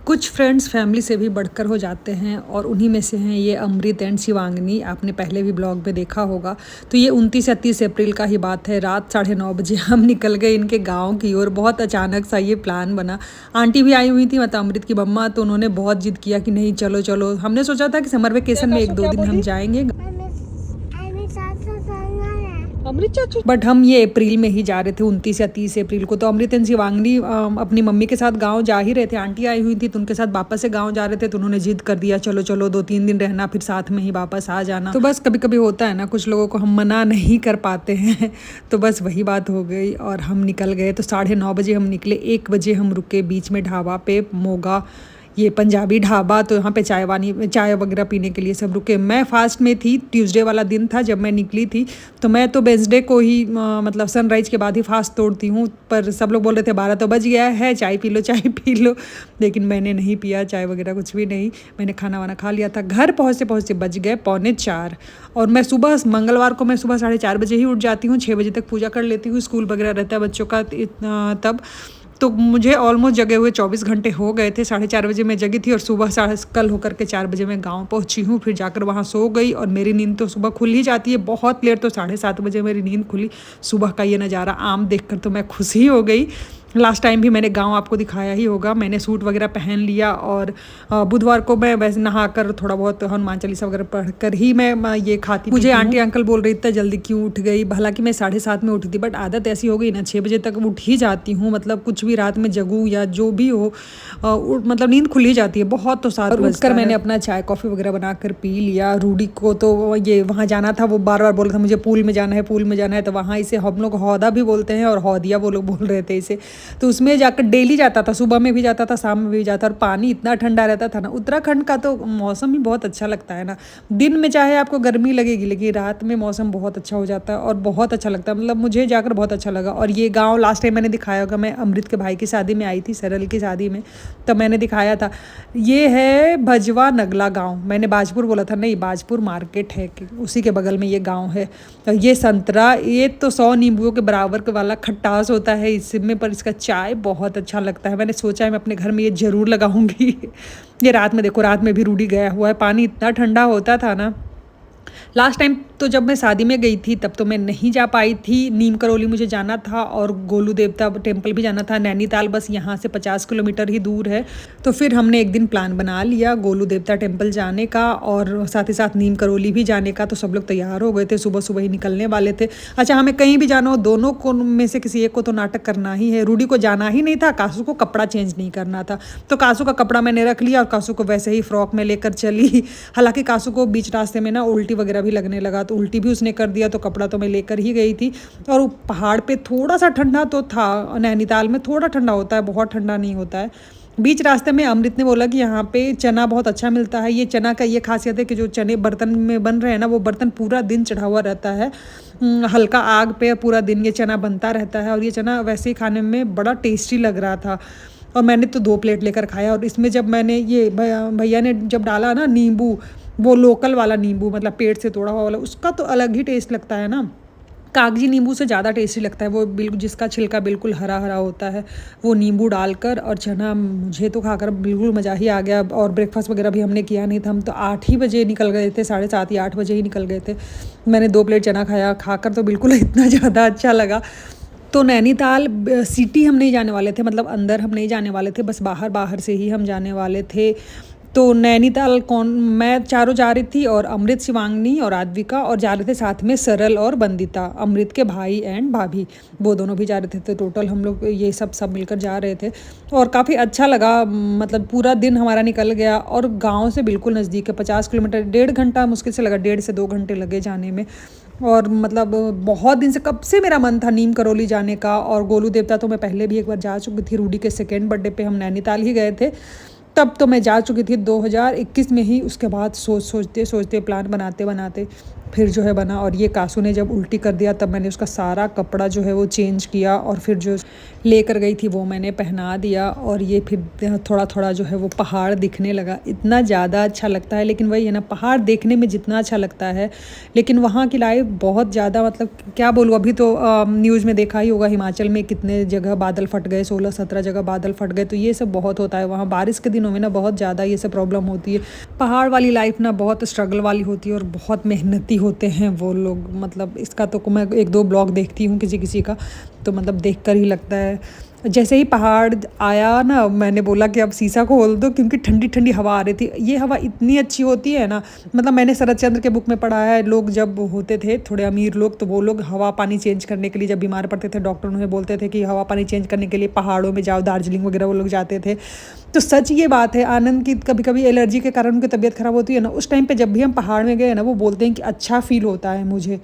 कुछ friends family से भी बढ़कर हो जाते हैं और उन्हीं में से हैं ये अमृत एंड शिवांगनी। आपने पहले भी ब्लॉग में देखा होगा। तो ये 29 या 30 अप्रैल का ही बात है। रात 9:30 बजे हम निकल गए इनके गांव की ओर। बहुत अचानक सा ये प्लान बना। आंटी भी आई हुई थी, मतलब अमृत की मम्मा, तो उन्होंने बहुत जिद किया कि नहीं चलो चलो। हमने सोचा था कि समर वेकेशन में 1-2 दिन हम जाएंगे, अमृत चाचू, बट हम ये अप्रैल में ही जा रहे थे, 29 या 30 अप्रैल को। तो अमृत एंड शिवांगनी अपनी मम्मी के साथ गांव जा ही रहे थे। आंटी आई हुई थी तो उनके साथ वापस से गांव जा रहे थे, तो उन्होंने जिद कर दिया चलो चलो 2-3 दिन रहना, फिर साथ में ही वापस आ जाना। तो बस कभी कभी होता है ना, कुछ लोगों को हम मना नहीं कर पाते हैं। तो बस वही बात हो गई और हम निकल गए। तो 9:30 बजे हम निकले। 1 बजे हम रुके बीच में ढाबा पे, मोगा, ये पंजाबी ढाबा। तो यहाँ पे चाय वगैरह पीने के लिए सब रुके। मैं फास्ट में थी, ट्यूसडे वाला दिन था जब मैं निकली थी। तो मैं तो वेंसडे को ही मतलब सनराइज के बाद ही फास्ट तोड़ती हूँ। पर सब लोग बोल रहे थे 12 तो बज गया है, चाय पी लो चाय पी लो। लेकिन मैंने नहीं पिया चाय वगैरह, कुछ भी नहीं। मैंने खाना वाना खा लिया था। घर पहुँचते पहुँचते बज गए 3:45। और मैं सुबह, मंगलवार को मैं सुबह 4:30 बजे ही उठ जाती हूँ। 6 बजे तक पूजा कर लेती हूँ। स्कूल वगैरह रहता है बच्चों का तब। तो मुझे ऑलमोस्ट जगे हुए 24 घंटे हो गए थे। 4:30 बजे मैं जगी थी और सुबह कल होकर के 4 बजे मैं गांव पहुंची हूँ। फिर जाकर वहां सो गई और मेरी नींद तो सुबह खुल ही जाती है बहुत लेट। तो 7:30 बजे मेरी नींद खुली। सुबह का ये नज़ारा आम देखकर तो मैं खुश ही हो गई। लास्ट टाइम भी मैंने गांव आपको दिखाया ही होगा। मैंने सूट वगैरह पहन लिया और बुधवार को मैं वैसे नहाकर थोड़ा बहुत हनुमान चालीसा वगैरह पढ़कर ही मैं ये खाती। मुझे आंटी अंकल बोल रही थी जल्दी क्यों उठ गई। हालांकि मैं 7:30 में उठी थी, बट आदत ऐसी हो गई ना, 6 बजे तक उठ ही जाती हूँ। मतलब कुछ भी रात में जगूँ या जो भी हो, मतलब नींद खुल ही जाती है बहुत। तो 7 बजकर मैंने अपना चाय कॉफ़ी वगैरह बनाकर पी लिया। रूडी को तो ये वहाँ जाना था, वो बार बार बोल रहा था मुझे पूल में जाना है, पूल में जाना है। तो वहाँ इसे हम लोग हौदा भी बोलते हैं और हौदिया वो लोग बोल रहे थे इसे। तो उसमें जाकर डेली जाता था, सुबह में भी जाता था, शाम में भी जाता। और पानी इतना ठंडा रहता था ना। उत्तराखंड का तो मौसम ही बहुत अच्छा लगता है ना। दिन में चाहे आपको गर्मी लगेगी, लेकिन रात में मौसम बहुत अच्छा हो जाता है और बहुत अच्छा लगता है। मतलब मुझे जाकर बहुत अच्छा लगा। और ये गाँव लास्ट टाइम मैंने दिखाया होगा, मैं अमृत के भाई की शादी में आई थी, सरल की शादी में, तब मैंने दिखाया था। ये है भजवा नगला गाँव। मैंने बाजपुर बोला था, नहीं बाजपुर मार्केट है, उसी के बगल में ये गाँव है। तो ये संतरा, ये तो 100 नींबुओं के बराबर वाला खट्टास होता है इसमें, पर इसका चाय बहुत अच्छा लगता है। मैंने सोचा है मैं अपने घर में ये ज़रूर लगाऊंगी। ये रात में देखो, रात में भी रूडी गया हुआ है। पानी इतना ठंडा होता था ना। लास्ट टाइम तो जब मैं शादी में गई थी तब तो मैं नहीं जा पाई थी। नीम करौली मुझे जाना था और गोलू देवता टेम्पल भी जाना था। नैनीताल बस यहाँ से 50 किलोमीटर ही दूर है। तो फिर हमने एक दिन प्लान बना लिया गोलू देवता टेम्पल जाने का और साथ ही साथ नीम करौली भी जाने का। तो सब लोग तैयार हो गए थे, सुबह सुबह ही निकलने वाले थे। अच्छा, हमें कहीं भी जाना हो, दोनों को में से किसी एक को तो नाटक करना ही है। रूडी को जाना ही नहीं था, कासू को कपड़ा चेंज नहीं करना था। तो कासू का कपड़ा मैंने रख लिया और कासू को वैसे ही फ्रॉक में लेकर चली। हालांकि कासू को बीच रास्ते में ना उल्टी वगैरह भी लगने लगा, तो उल्टी भी उसने कर दिया। तो कपड़ा तो मैं लेकर ही गई थी। और पहाड़ पे थोड़ा सा ठंडा तो था, नैनीताल में थोड़ा ठंडा होता है, बहुत ठंडा नहीं होता है। बीच रास्ते में अमृत ने बोला कि यहाँ पे चना बहुत अच्छा मिलता है। ये चना का ये खासियत है कि जो चने बर्तन में बन रहे हैं ना, वो बर्तन पूरा दिन चढ़ा हुआ रहता है हल्का आग पे। पूरा दिन ये चना बनता रहता है और ये चना वैसे ही खाने में बड़ा टेस्टी लग रहा था। और मैंने तो 2 प्लेट लेकर खाया। और इसमें जब मैंने ये भैया ने जब डाला ना नींबू, वो लोकल वाला नींबू, मतलब पेड़ से तोड़ा हुआ वाला, उसका तो अलग ही टेस्ट लगता है ना। कागजी नींबू से ज़्यादा टेस्टी लगता है वो, बिल्कुल जिसका छिलका बिल्कुल हरा हरा होता है, वो नींबू डालकर और चना। मुझे तो खाकर बिल्कुल मज़ा ही आ गया। और ब्रेकफास्ट वगैरह भी हमने किया नहीं था। हम तो 8 ही बजे निकल गए थे, 7:30 या 8 बजे ही निकल गए थे। मैंने 2 प्लेट चना खाया, खाकर तो बिल्कुल इतना ज़्यादा अच्छा लगा। तो नैनीताल सिटी हम नहीं जाने वाले थे, मतलब अंदर हम नहीं जाने वाले थे, बस बाहर बाहर से ही हम जाने वाले थे। तो नैनीताल मैं चारों जा रही थी और अमृत, शिवांगनी और आद्विका, और जा रहे थे साथ में सरल और बंदिता, अमृत के भाई एंड भाभी, वो दोनों भी जा रहे थे। तो टोटल हम लोग ये सब मिलकर जा रहे थे और काफ़ी अच्छा लगा। मतलब पूरा दिन हमारा निकल गया और गांव से बिल्कुल नज़दीक है, 50 किलोमीटर, 1.5 घंटा मुश्किल से लगा, 1.5 से 2 घंटे लगे जाने में। और मतलब बहुत दिन से, कब से मेरा मन था नीम करौली जाने का। और गोलू देवता तो मैं पहले भी एक बार जा चुकी थी। रूडी के 2nd बर्थडे पे हम नैनीताल ही गए थे, तब तो मैं जा चुकी थी 2021 में ही। उसके बाद सोचते प्लान बनाते फिर जो है बना। और ये कासू ने जब उल्टी कर दिया तब मैंने उसका सारा कपड़ा जो है वो चेंज किया और फिर जो लेकर गई थी वो मैंने पहना दिया। और ये फिर थोड़ा थोड़ा जो है वो पहाड़ दिखने लगा, इतना ज़्यादा अच्छा लगता है। लेकिन वही है ना, पहाड़ देखने में जितना अच्छा लगता है लेकिन वहाँ की लाइफ बहुत ज़्यादा, मतलब क्या बोलूँ, अभी तो न्यूज़ में देखा ही होगा हिमाचल में कितने जगह बादल फट गए, 16-17 जगह बादल फट गए। तो ये सब बहुत होता है वहाँ बारिश के दिनों में ना, बहुत ज़्यादा ये सब प्रॉब्लम होती है। पहाड़ वाली लाइफ ना बहुत स्ट्रगल वाली होती है और बहुत मेहनती होते हैं वो लोग। मतलब इसका तो मैं 1-2 ब्लॉग देखती हूँ किसी किसी का, तो मतलब देख कर ही लगता है। जैसे ही पहाड़ आया ना, मैंने बोला कि अब शीशा को खोल दो क्योंकि ठंडी ठंडी हवा आ रही थी। ये हवा इतनी अच्छी होती है ना, मतलब मैंने शरद चंद्र के बुक में पढ़ा है, लोग जब होते थे थोड़े अमीर लोग तो वो लोग हवा पानी चेंज करने के लिए जब बीमार पड़ते थे, डॉक्टर उन्हें बोलते थे कि हवा पानी चेंज करने के लिए पहाड़ों में जाओ, दार्जिलिंग वगैरह वो लोग जाते थे। तो सच ये बात है। आनंद की कभी कभी एलर्जी के कारण उनकी तबीयत ख़राब होती है ना, उस टाइम पर जब भी हम पहाड़ में गए ना, वो बोलते हैं कि अच्छा फील होता है मुझे।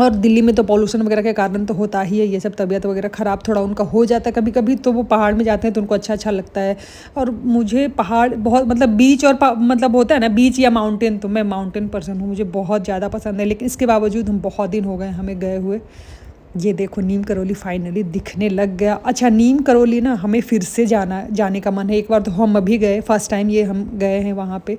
और दिल्ली में तो पॉल्यूशन वगैरह के कारण तो होता ही है ये सब, तबीयत वगैरह ख़राब थोड़ा उनका हो जाता है कभी कभी, तो वो पहाड़ में जाते हैं तो उनको अच्छा अच्छा लगता है। और मुझे पहाड़ बहुत, मतलब बीच और मतलब होता है ना बीच या माउंटेन, तो मैं माउंटेन पर्सन हूँ, मुझे बहुत ज़्यादा पसंद है। लेकिन इसके बावजूद हम बहुत दिन हो गए हमें गए हुए। ये देखो नीम करौली फाइनली दिखने लग गया। अच्छा, नीम करौली ना हमें फिर से जाने का मन है। एक बार तो हम अभी गए, फर्स्ट टाइम ये हम गए हैं वहाँ पे।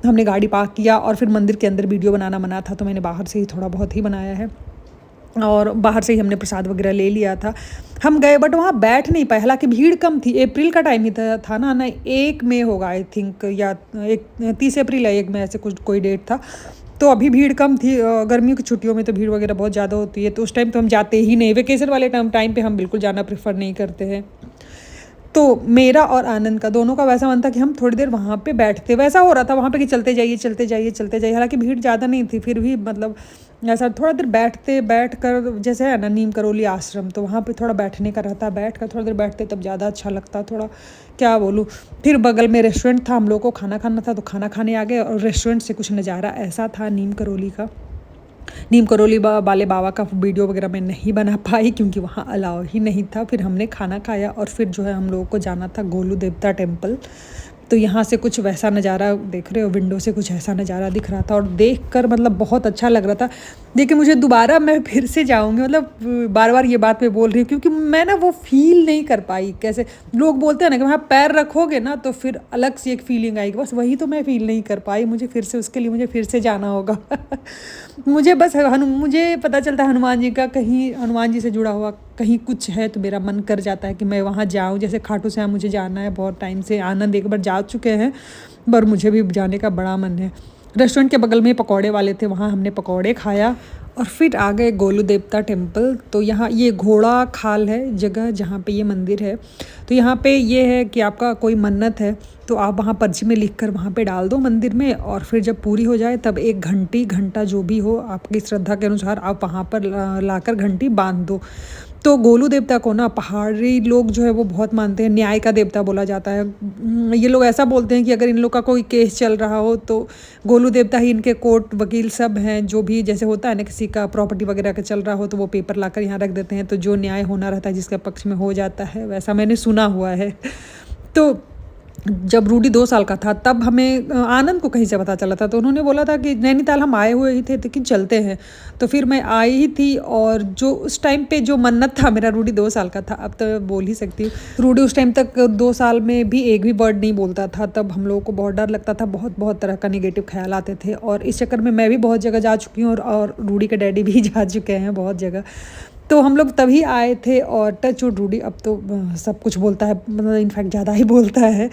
हमने गाड़ी पार्क किया और फिर मंदिर के अंदर वीडियो बनाना मना था, तो मैंने बाहर से ही थोड़ा बहुत ही बनाया है और बाहर से ही हमने प्रसाद वगैरह ले लिया था। हम गए बट वहाँ बैठ नहीं पाए, हालांकि भीड़ कम थी, अप्रैल का टाइम ही था ना 1 मई होगा आई थिंक, या 30 अप्रैल या 1 मई ऐसे कुछ कोई डेट था। तो अभी भीड़ कम थी। गर्मियों की छुट्टियों में तो भीड़ वगैरह बहुत ज़्यादा होती है, तो उस टाइम तो हम जाते ही नहीं। वेकेशन वाले टाइम पे हम बिल्कुल जाना प्रेफर नहीं करते हैं। तो मेरा और आनंद का दोनों का वैसा मन था कि हम थोड़ी देर वहाँ पे बैठते, वैसा हो रहा था वहाँ पे कि चलते जाइए चलते जाइए चलते जाइए। हालांकि भीड़ ज़्यादा नहीं थी, फिर भी मतलब ऐसा थोड़ा देर बैठ कर, जैसे है ना नीम करौली आश्रम, तो वहाँ पे थोड़ा बैठने का रहता, बैठ कर थोड़ा देर बैठते तब ज़्यादा अच्छा लगता। थोड़ा क्या बोलूँ। फिर बगल में रेस्टोरेंट था, हम लोग को खाना खाना था तो खाना खाने आ गए। और रेस्टोरेंट से कुछ नज़ारा ऐसा था नीम करौली का, नीम करौली वाले बाबा का वीडियो वगैरह मैं नहीं बना पाई क्योंकि वहाँ अलाउ ही नहीं था। फिर हमने खाना खाया और फिर जो है हम लोगों को जाना था गोलू देवता टेम्पल। तो यहाँ से कुछ वैसा नज़ारा देख रहे हो, विंडो से कुछ ऐसा नज़ारा दिख रहा था और देख कर मतलब बहुत अच्छा लग रहा था। देखिए मुझे दोबारा मैं फिर से जाऊँगी, मतलब बार बार ये बात मैं बोल रही हूँ क्योंकि मैं ना वो फील नहीं कर पाई। कैसे लोग बोलते हैं ना कि वहाँ पैर रखोगे ना तो फिर अलग सी एक फीलिंग आएगी, बस वही तो मैं फील नहीं कर पाई। मुझे फिर से उसके लिए मुझे फिर से जाना होगा। मुझे बस मुझे पता चलता है हनुमान जी का, कहीं हनुमान जी से जुड़ा हुआ कहीं कुछ है तो मेरा मन कर जाता है कि मैं वहाँ जाऊँ। जैसे खाटू श्याम मुझे जाना है बहुत टाइम से, आनंद एक बार जा चुके हैं पर मुझे भी जाने का बड़ा मन है। रेस्टोरेंट के बगल में पकौड़े वाले थे, वहाँ हमने पकौड़े खाया और फिर आ गए गोलू देवता टेम्पल। तो यहाँ ये घोड़ा खाल है जगह जहाँ पे ये मंदिर है। तो यहाँ पे ये है कि आपका कोई मन्नत है तो आप वहाँ पर्ची में लिख कर वहाँ पे डाल दो मंदिर में, और फिर जब पूरी हो जाए तब 1 घंटा जो भी हो आपकी श्रद्धा के अनुसार आप वहाँ पर लाकर घंटी बांध दो। तो गोलू देवता को ना पहाड़ी लोग जो है वो बहुत मानते हैं, न्याय का देवता बोला जाता है। ये लोग ऐसा बोलते हैं कि अगर इन लोग का कोई केस चल रहा हो तो गोलू देवता ही इनके कोर्ट वकील सब हैं। जो भी जैसे होता है ना किसी का प्रॉपर्टी वगैरह का चल रहा हो तो वो पेपर लाकर यहाँ रख देते हैं, तो जो न्याय होना रहता है जिसके पक्ष में हो जाता है, वैसा मैंने सुना हुआ है। तो जब रूडी 2 साल का था तब हमें आनंद को कहीं से पता चला था, तो उन्होंने बोला था कि नैनीताल हम आए हुए ही थे लेकिन चलते हैं। तो फिर मैं आई ही थी और जो उस टाइम पे जो मन्नत था मेरा, रूडी 2 साल का था, अब तो मैं बोल ही सकती हूँ। रूडी उस टाइम तक 2 साल में भी एक भी वर्ड नहीं बोलता था, तब हम लोगों को बहुत डर लगता था, बहुत तरह का निगेटिव ख्याल आते थे। और इस चक्कर में मैं भी बहुत जगह जा चुकी हूँ और रूडी के डैडी भी जा चुके हैं बहुत जगह। तो हम लोग तभी आए थे और टच वुड रूडी अब तो सब कुछ बोलता है, मतलब इनफैक्ट ज़्यादा ही बोलता है।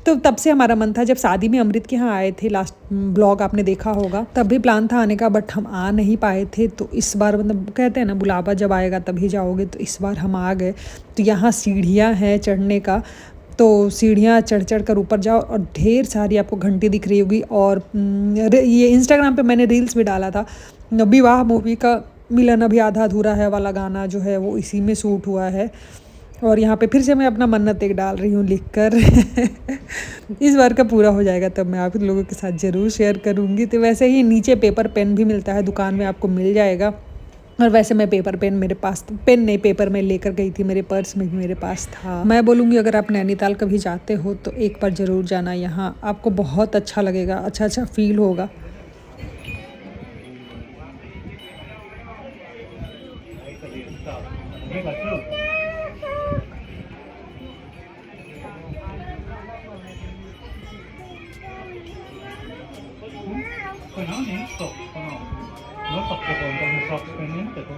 तो तब से हमारा मन था, जब शादी में अमृत के यहाँ आए थे, लास्ट ब्लॉग आपने देखा होगा, तब भी प्लान था आने का बट हम आ नहीं पाए थे। तो इस बार मतलब कहते हैं ना बुलावा जब आएगा तभी जाओगे, तो इस बार हम आ गए। तो यहाँ सीढ़ियाँ हैं चढ़ने का, तो सीढ़ियाँ चढ़ कर ऊपर जाओ और ढेर सारी आपको घंटी दिख रही होगी। और ये इंस्टाग्राम पे मैंने रील्स भी डाला था, विवाह मूवी का मिलन अभी आधा अधूरा है वाला गाना जो है वो इसी में शूट हुआ है। और यहाँ पे फिर से मैं अपना मन्नत एक डाल रही हूँ लिख कर। इस बार का पूरा हो जाएगा तब मैं आप लोगों के साथ ज़रूर शेयर करूँगी। तो वैसे ही नीचे पेपर पेन भी मिलता है, दुकान में आपको मिल जाएगा। और वैसे मैं पेपर पेन मेरे पास, पेन नहीं पेपर में लेकर गई थी, मेरे पर्स में भी मेरे पास था। मैं बोलूँगी अगर आप नैनीताल कभी जाते हो तो एक बार ज़रूर जाना, यहाँ आपको बहुत अच्छा लगेगा, अच्छा फील होगा। これ何ソックかなのソックと同じソックにってと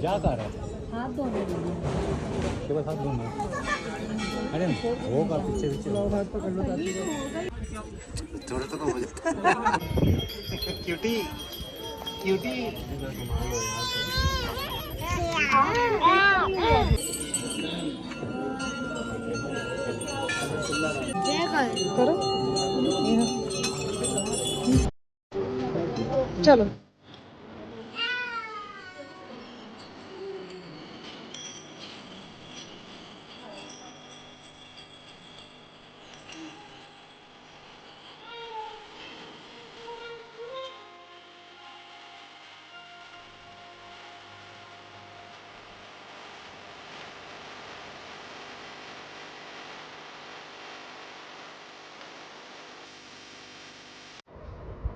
जा कर हाथ धोने के बाद हाथ धोना अरे होगा पीछे पीछे हाथ पकड़ लो थोड़ा तो हो जाता क्यूटी क्यूटी करो चलो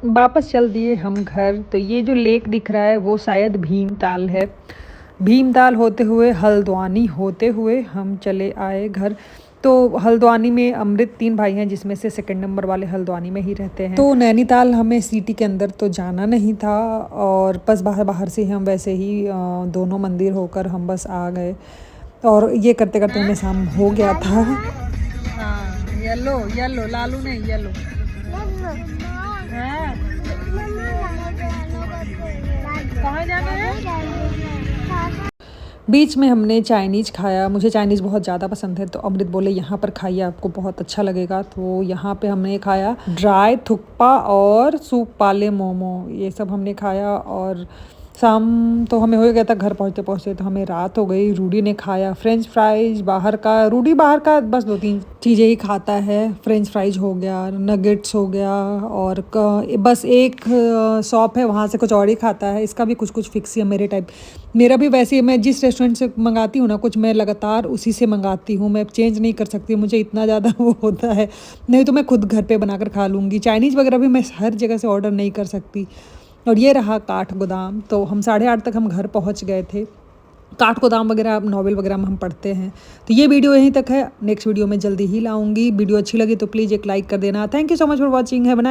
वापस चल दिए हम घर। तो ये जो लेक दिख रहा है वो शायद भीमताल है। भीमताल होते हुए हल्द्वानी होते हुए हम चले आए घर। तो हल्द्वानी में अमृत 3 भाई हैं जिसमें से सेकंड नंबर वाले हल्द्वानी में ही रहते हैं। तो नैनीताल हमें सिटी के अंदर तो जाना नहीं था और बस बाहर से हम वैसे ही दोनों मंदिर होकर हम बस आ गए और ये करते करते हमें शाम हो गया था। हाँ येलो येलो लालू नहीं येलो कहाँ जाना है? बीच में हमने चाइनीज़ खाया। मुझे चाइनीज़ बहुत ज़्यादा पसंद है तो अमृत बोले यहाँ पर खाइए आपको बहुत अच्छा लगेगा। तो यहाँ पे हमने खाया ड्राई थुक्पा और सूप पाले मोमो, ये सब हमने खाया। और शाम तो हमें हो गया था घर पहुँचते पहुँचते, तो हमें रात हो गई। रूडी ने खाया फ्रेंच फ्राइज बाहर का। रूडी बाहर का बस 2-3 चीज़ें ही खाता है। फ्रेंच फ्राइज हो गया, नगेट्स हो गया और बस एक शॉप है वहाँ से कुछ और ही खाता है। इसका भी कुछ कुछ फिक्स है मेरे टाइप। मेरा भी वैसे ही, मैं जिस रेस्टोरेंट से मंगाती हूँ ना कुछ, मैं लगातार उसी से मंगाती हूँ। मैं चेंज नहीं कर सकती, मुझे इतना ज़्यादा वो होता है। नहीं तो मैं खुद घर पे बनाकर खा लूँगी। चाइनीज़ वगैरह भी मैं हर जगह से ऑर्डर नहीं कर सकती। और ये रहा काठगोदाम। तो हम 8:30 तक हम घर पहुंच गए थे। काठगोदाम वगैरह नॉवेल वगैरह में हम पढ़ते हैं। तो ये वीडियो यहीं तक है, नेक्स्ट वीडियो में जल्दी ही लाऊंगी। वीडियो अच्छी लगी तो प्लीज़ एक लाइक कर देना। Thank you so much for watching. Have a nice